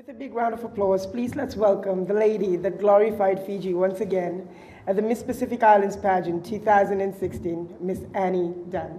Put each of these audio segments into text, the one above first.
With a big round of applause, please let's welcome the lady that glorified Fiji once again at the Miss Pacifc Islands pageant 2016, Miss Annie Dunne.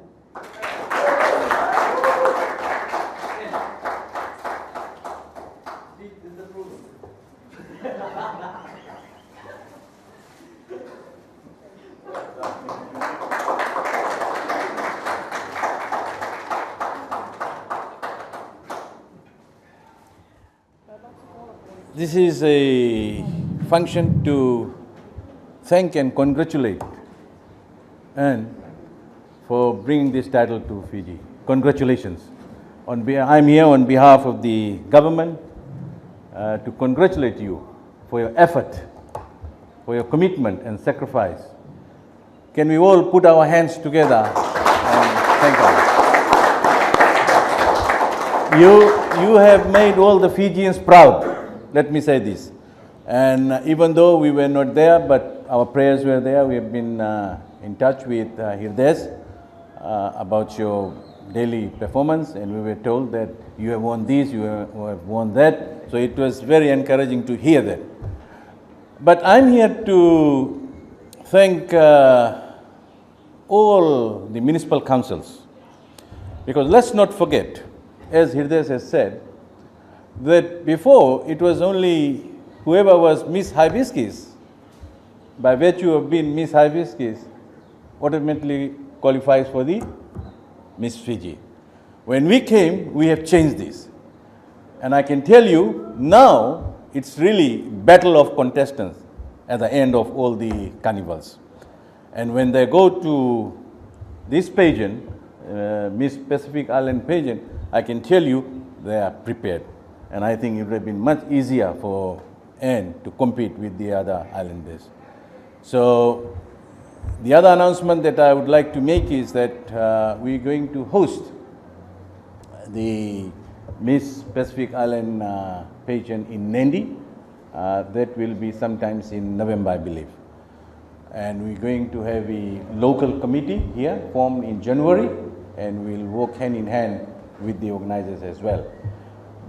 This is a function to thank and congratulate Anne for bringing this title to Fiji. Congratulations. I'm here on behalf of the government to congratulate you for your effort, for your commitment and sacrifice. Can we all put our hands together and thank her? You have made all the Fijians proud. Let me say this. And even though we were not there, but our prayers were there, we have been in touch with Hirdes about your daily performance, and we were told that you have won this, you have won that. So it was very encouraging to hear that. But I'm here to thank all the municipal councils, because let's not forget, as Hirdes has said, that before it was only whoever was Miss Hibiscus, by virtue of being Miss Hibiscus, automatically qualifies for the Miss Fiji. When we came, we have changed this. And I can tell you, now it's really battle of contestants at the end of all the carnivals. And when they go to this pageant, Miss Pacifc Island pageant, I can tell you they are prepared. And I think it would have been much easier for Anne to compete with the other islanders. So the other announcement that I would like to make is that we're going to host the Miss Pacific Island pageant in Nandi. That will be sometimes in November, I believe. And we're going to have a local committee here formed in January, and we'll work hand in hand with the organizers as well.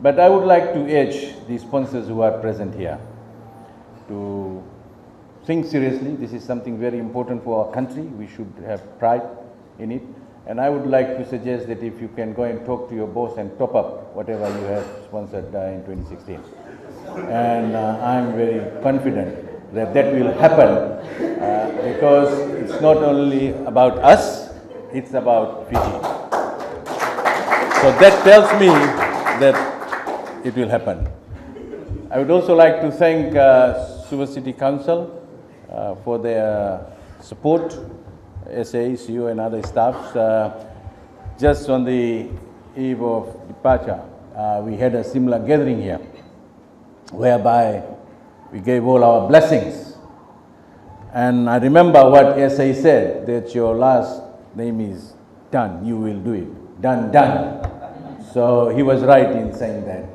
But I would like to urge the sponsors who are present here to think seriously. This is something very important for our country. We should have pride in it. And I would like to suggest that if you can go and talk to your boss and top up whatever you have sponsored in 2016. And I'm very confident that that will happen because it's not only about us, it's about Fiji. So that tells me that it will happen. I would also like to thank Suva City Council for their support, SAs, you and other staffs. Just on the eve of departure, we had a similar gathering here, whereby we gave all our blessings. And I remember what SA said, that your last name is Dunne, you will do it. Dunne, Dunne. So he was right in saying that.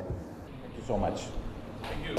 Thank you so much. Thank you.